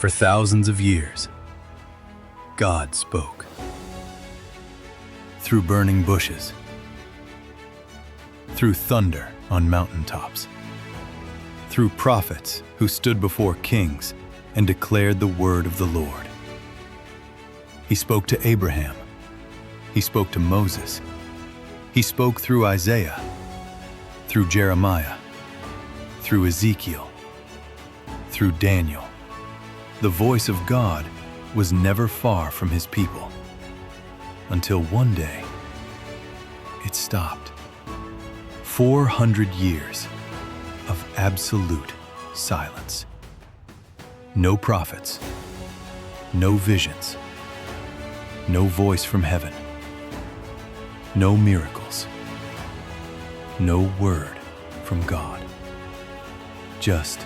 For thousands of years, God spoke. Through burning bushes, through thunder on mountaintops, through prophets who stood before kings and declared the word of the Lord. He spoke to Abraham. He spoke to Moses. He spoke through Isaiah, through Jeremiah, through Ezekiel, through Daniel. The voice of God was never far from his people, until one day it stopped. 400 years of absolute silence. No prophets, no visions, no voice from heaven, no miracles, no word from God. Just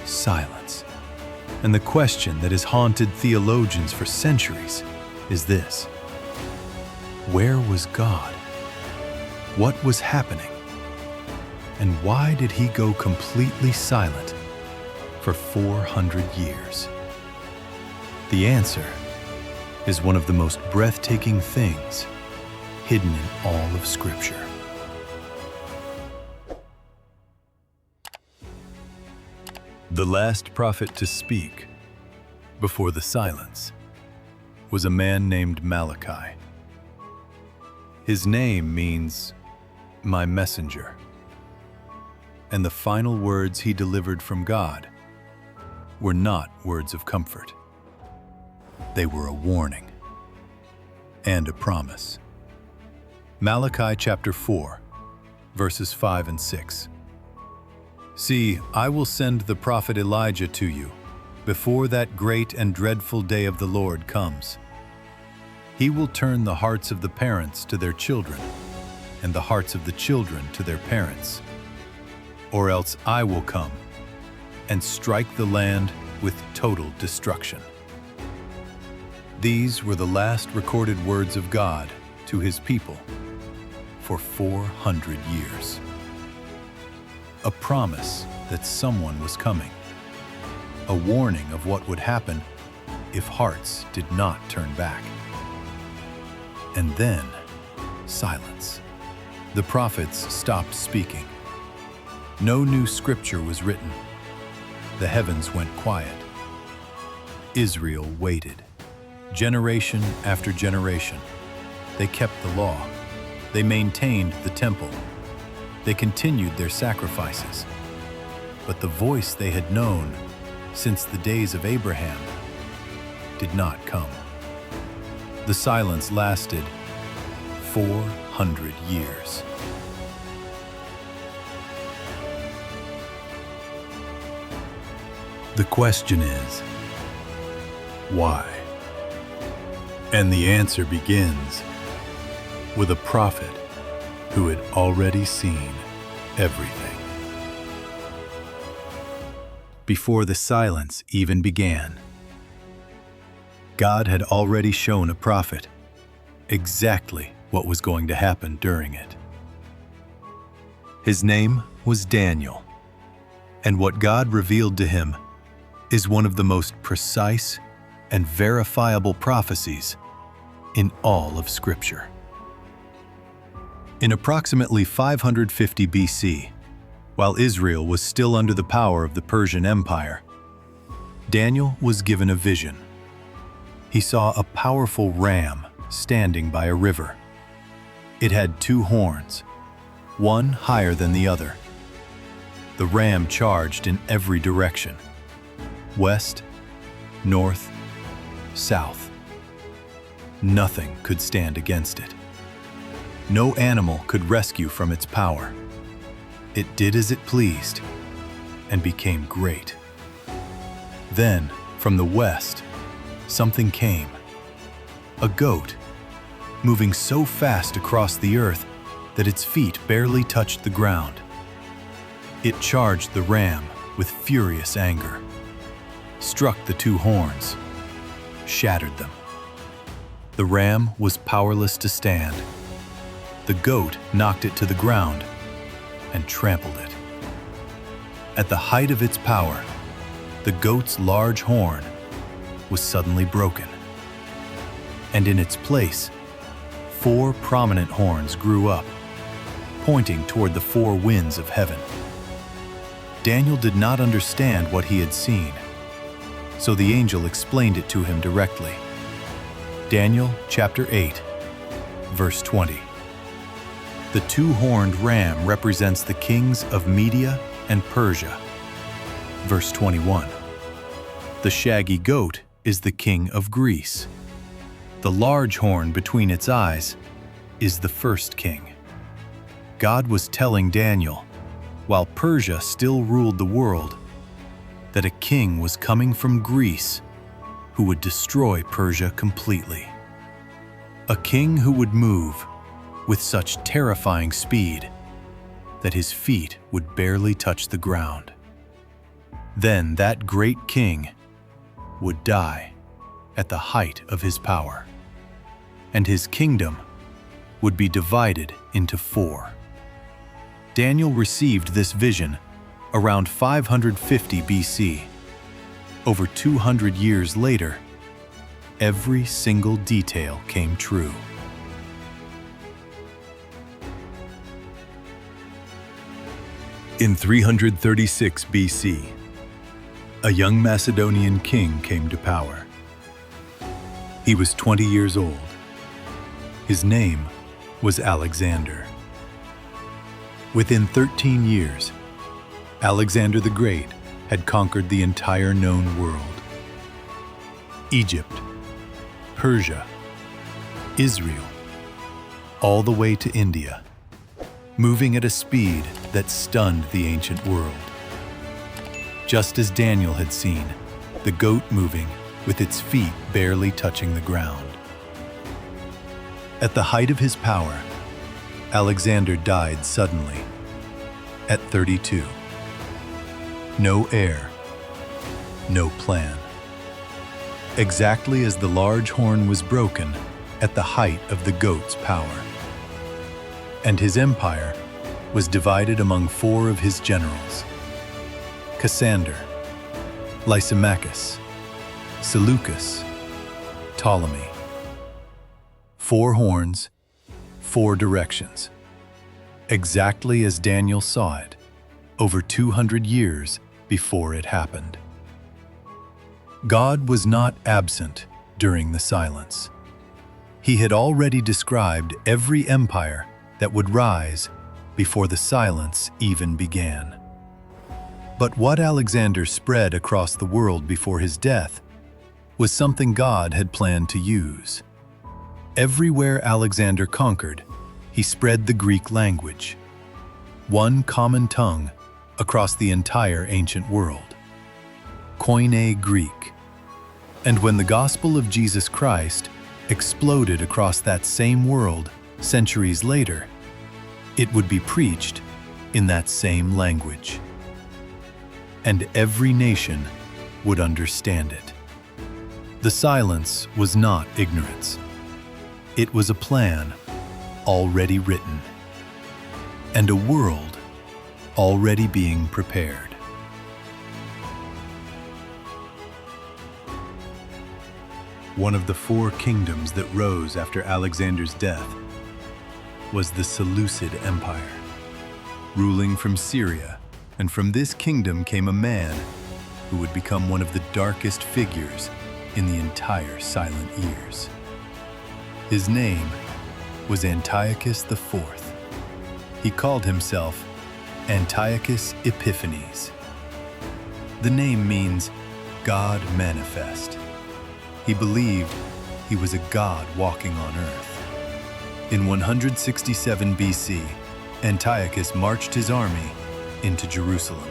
silence. And the question that has haunted theologians for centuries is this: where was God? What was happening? And why did he go completely silent for 400 years? The answer is one of the most breathtaking things hidden in all of Scripture. The last prophet to speak before the silence was a man named Malachi. His name means "my messenger," and the final words he delivered from God were not words of comfort. They were a warning and a promise. Malachi chapter 4, verses 5 and 6. See, I will send the prophet Elijah to you before that great and dreadful day of the Lord comes. He will turn the hearts of the parents to their children and the hearts of the children to their parents. Or else I will come and strike the land with total destruction. These were the last recorded words of God to his people for 400 years. A promise that someone was coming. A warning of what would happen if hearts did not turn back. And then, silence. The prophets stopped speaking. No new scripture was written. The heavens went quiet. Israel waited. Generation after generation, they kept the law. They maintained the temple. They continued their sacrifices. But the voice they had known since the days of Abraham did not come. The silence lasted 400 years. The question is, why? And the answer begins with a prophet who had already seen everything. Before the silence even began, God had already shown a prophet exactly what was going to happen during it. His name was Daniel, and what God revealed to him is one of the most precise and verifiable prophecies in all of Scripture. In approximately 550 BC, while Israel was still under the power of the Persian Empire, Daniel was given a vision. He saw a powerful ram standing by a river. It had 2 horns, one higher than the other. The ram charged in every direction: west, north, south. Nothing could stand against it. No animal could rescue from its power. It did as it pleased and became great. Then, from the west, something came. A goat, moving so fast across the earth that its feet barely touched the ground. It charged the ram with furious anger, struck the 2 horns, shattered them. The ram was powerless to stand. The goat knocked it to the ground and trampled it. At the height of its power, the goat's large horn was suddenly broken, and in its place, 4 prominent horns grew up, pointing toward the 4 winds of heaven. Daniel did not understand what he had seen, so the angel explained it to him directly. Daniel chapter 8, verse 20. The 2-horned ram represents the kings of Media and Persia. Verse 21. The shaggy goat is the king of Greece. The large horn between its eyes is the first king. God was telling Daniel, while Persia still ruled the world, that a king was coming from Greece who would destroy Persia completely. A king who would move with such terrifying speed that his feet would barely touch the ground. Then that great king would die at the height of his power, and his kingdom would be divided into 4. Daniel received this vision around 550 BC. Over 200 years later, every single detail came true. In 336 BC, a young Macedonian king came to power. He was 20 years old. His name was Alexander. Within 13 years, Alexander the Great had conquered the entire known world. Egypt, Persia, Israel, all the way to India, moving at a speed that stunned the ancient world. Just as Daniel had seen, the goat moving with its feet barely touching the ground. At the height of his power, Alexander died suddenly, at 32. No heir, no plan. Exactly as the large horn was broken at the height of the goat's power. And his empire was divided among 4 of his generals: Cassander, Lysimachus, Seleucus, Ptolemy. 4 horns, 4 directions. Exactly as Daniel saw it, over 200 years before it happened. God was not absent during the silence. He had already described every empire that would rise before the silence even began. But what Alexander spread across the world before his death was something God had planned to use. Everywhere Alexander conquered, he spread the Greek language, one common tongue across the entire ancient world. Koine Greek. And when the gospel of Jesus Christ exploded across that same world centuries later, it would be preached in that same language. And every nation would understand it. The silence was not ignorance. It was a plan already written, and a world already being prepared. One of the 4 kingdoms that rose after Alexander's death was the Seleucid Empire, ruling from Syria, and from this kingdom came a man who would become one of the darkest figures in the entire silent years. His name was Antiochus IV. He called himself Antiochus Epiphanes. The name means God manifest. He believed he was a god walking on earth. In 167 BC, Antiochus marched his army into Jerusalem.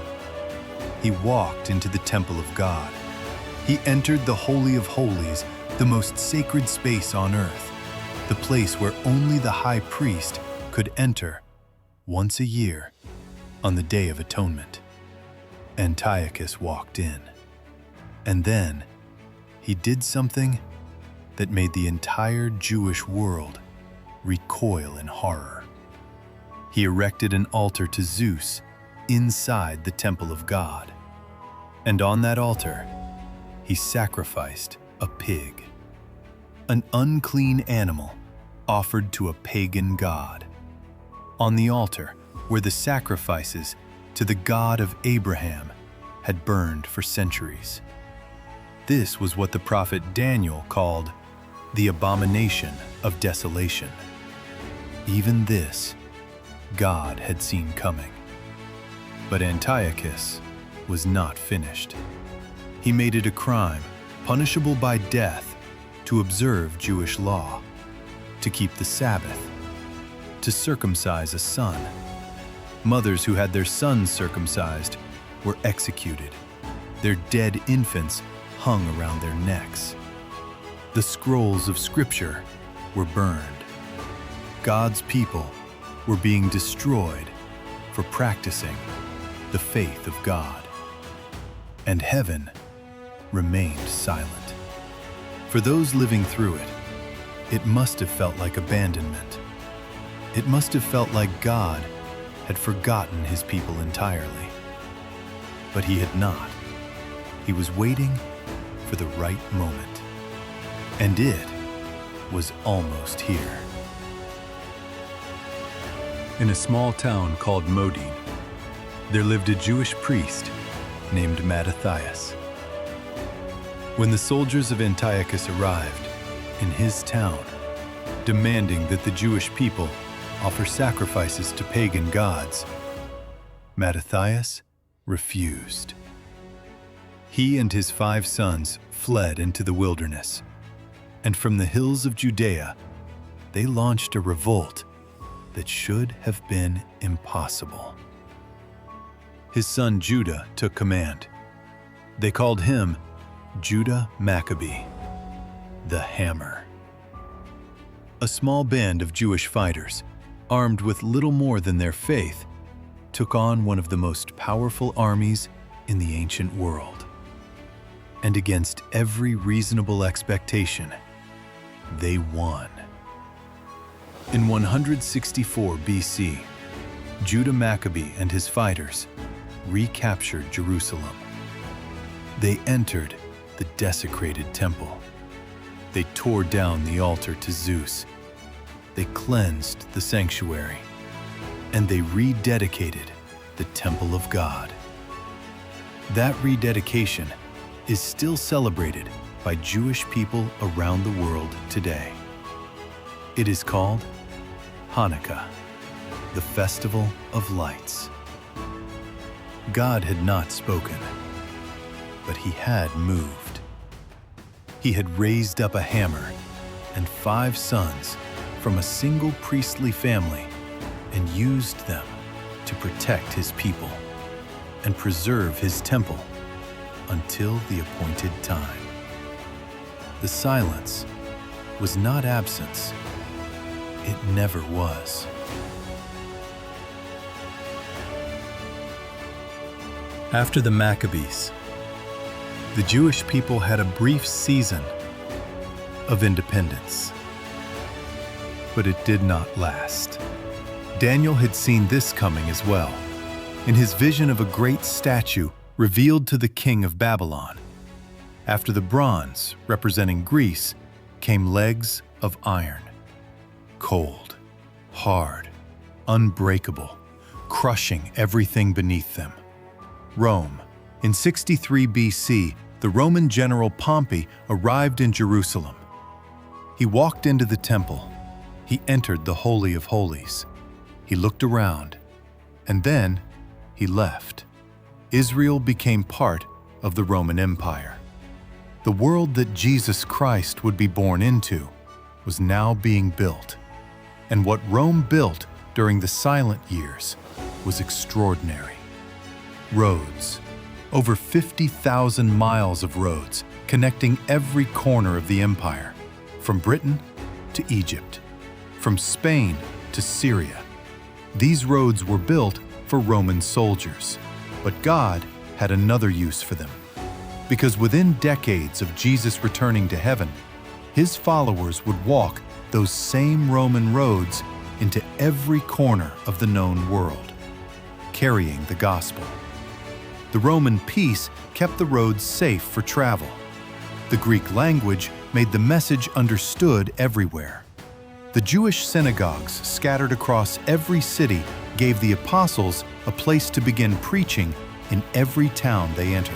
He walked into the temple of God. He entered the Holy of Holies, the most sacred space on earth, the place where only the high priest could enter once a year on the Day of Atonement. Antiochus walked in, and then he did something that made the entire Jewish world recoil in horror. He erected an altar to Zeus inside the temple of God. And on that altar, he sacrificed a pig, an unclean animal offered to a pagan god. On the altar were the sacrifices to the God of Abraham had burned for centuries. This was what the prophet Daniel called the abomination of desolation. Even this, God had seen coming. But Antiochus was not finished. He made it a crime, punishable by death, to observe Jewish law, to keep the Sabbath, to circumcise a son. Mothers who had their sons circumcised were executed. Their dead infants hung around their necks. The scrolls of Scripture were burned. God's people were being destroyed for practicing the faith of God. And heaven remained silent. For those living through it, it must have felt like abandonment. It must have felt like God had forgotten his people entirely. But he had not. He was waiting for the right moment. And it was almost here. In a small town called Modin, there lived a Jewish priest named Matthias. When the soldiers of Antiochus arrived in his town, demanding that the Jewish people offer sacrifices to pagan gods, Matthias refused. He and his 5 sons fled into the wilderness, and from the hills of Judea, they launched a revolt that should have been impossible. His son Judah took command. They called him Judah Maccabee, the Hammer. A small band of Jewish fighters, armed with little more than their faith, took on one of the most powerful armies in the ancient world. And against every reasonable expectation, they won. In 164 BC, Judah Maccabee and his fighters recaptured Jerusalem. They entered the desecrated temple. They tore down the altar to Zeus. They cleansed the sanctuary, and they rededicated the temple of God. That rededication is still celebrated by Jewish people around the world today. It is called Hanukkah, the Festival of Lights. God had not spoken, but he had moved. He had raised up a hammer and 5 sons from a single priestly family and used them to protect his people and preserve his temple until the appointed time. The silence was not absence. It never was. After the Maccabees, the Jewish people had a brief season of independence. But it did not last. Daniel had seen this coming as well, in his vision of a great statue revealed to the king of Babylon. After the bronze, representing Greece, came legs of iron. Cold, hard, unbreakable, crushing everything beneath them. Rome. In 63 BC, the Roman general Pompey arrived in Jerusalem. He walked into the temple. He entered the Holy of Holies. He looked around, and then he left. Israel became part of the Roman Empire. The world that Jesus Christ would be born into was now being built. And what Rome built during the silent years was extraordinary. Roads. Over 50,000 miles of roads connecting every corner of the empire, from Britain to Egypt, from Spain to Syria. These roads were built for Roman soldiers, but God had another use for them. Because within decades of Jesus returning to heaven, his followers would walk those same Roman roads into every corner of the known world, carrying the gospel. The Roman peace kept the roads safe for travel. The Greek language made the message understood everywhere. The Jewish synagogues scattered across every city gave the apostles a place to begin preaching in every town they entered.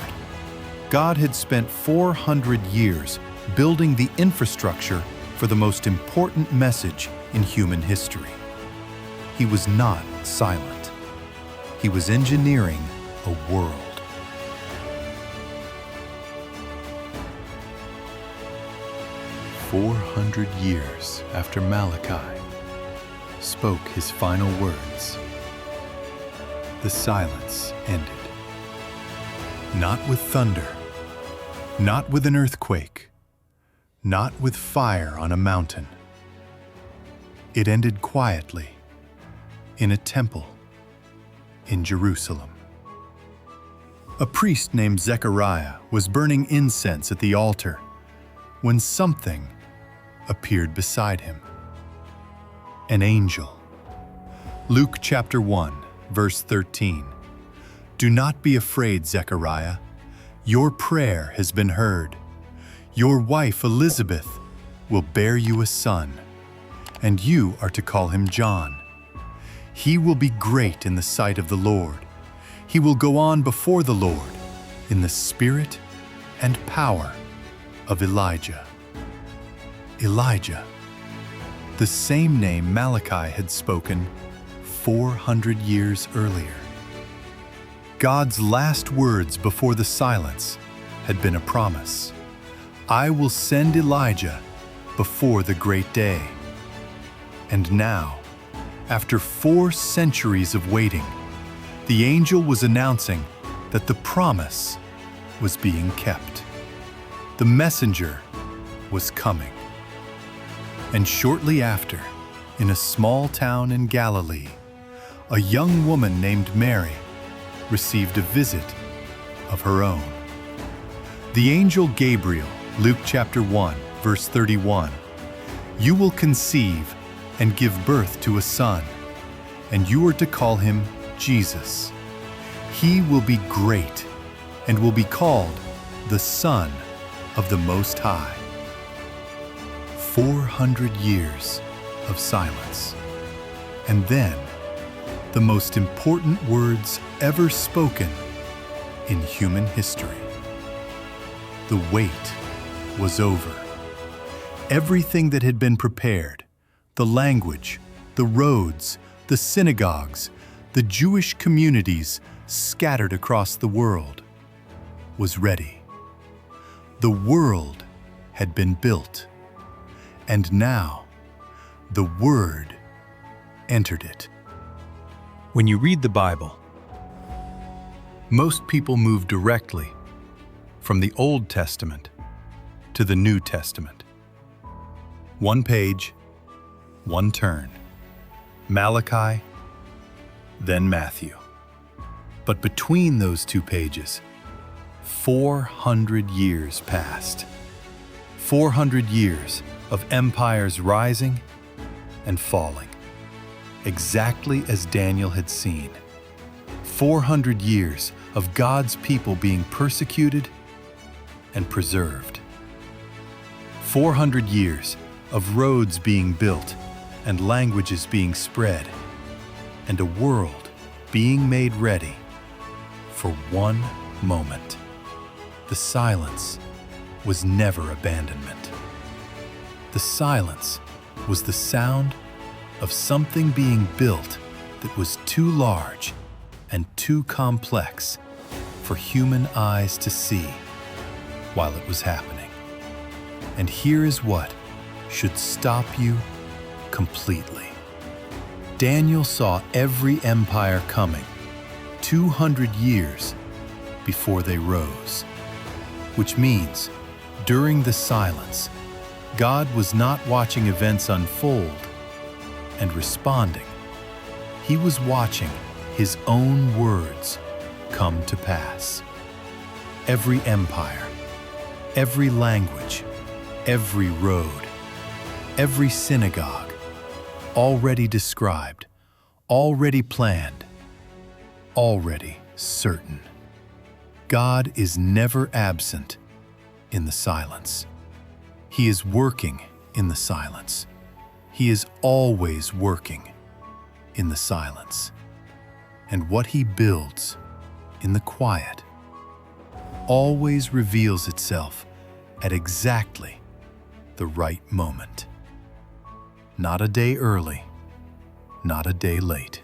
God had spent 400 years building the infrastructure for the most important message in human history. He was not silent. He was engineering a world. 400 years after Malachi spoke his final words, the silence ended. Not with thunder, not with an earthquake, not with fire on a mountain. It ended quietly in a temple in Jerusalem. A priest named Zechariah was burning incense at the altar when something appeared beside him. An angel. Luke chapter 1, verse 13. Do not be afraid, Zechariah. Your prayer has been heard. Your wife Elizabeth will bear you a son, and you are to call him John. He will be great in the sight of the Lord. He will go on before the Lord in the spirit and power of Elijah. Elijah, the same name Malachi had spoken 400 years earlier. God's last words before the silence had been a promise. I will send Elijah before the great day. And now, after 4 centuries of waiting, the angel was announcing that the promise was being kept. The messenger was coming. And shortly after, in a small town in Galilee, a young woman named Mary received a visit of her own. The angel Gabriel, Luke chapter 1, verse 31, you will conceive and give birth to a son, and you are to call him Jesus. He will be great and will be called the Son of the Most High. 400 years of silence. And then, the most important words ever spoken in human history. The wait was over. Everything that had been prepared, the language, the roads, the synagogues, the Jewish communities scattered across the world, was ready. The world had been built, and now the Word entered it. When you read the Bible, most people move directly from the Old Testament to the New Testament. One page, one turn. Malachi, then Matthew. But between those 2 pages, 400 years passed. 400 years of empires rising and falling, exactly as Daniel had seen. 400 years of God's people being persecuted and preserved. 400 years of roads being built and languages being spread, and a world being made ready for one moment. The silence was never abandonment. The silence was the sound of something being built that was too large and too complex for human eyes to see while it was happening. And here is what should stop you completely. Daniel saw every empire coming 200 years before they rose, which means during the silence, God was not watching events unfold and responding. He was watching His own words come to pass. Every empire, every language, every road, every synagogue, already described, already planned, already certain. God is never absent in the silence. He is working in the silence. He is always working in the silence. And what He builds in the quiet always reveals itself at exactly the right moment. Not a day early, not a day late.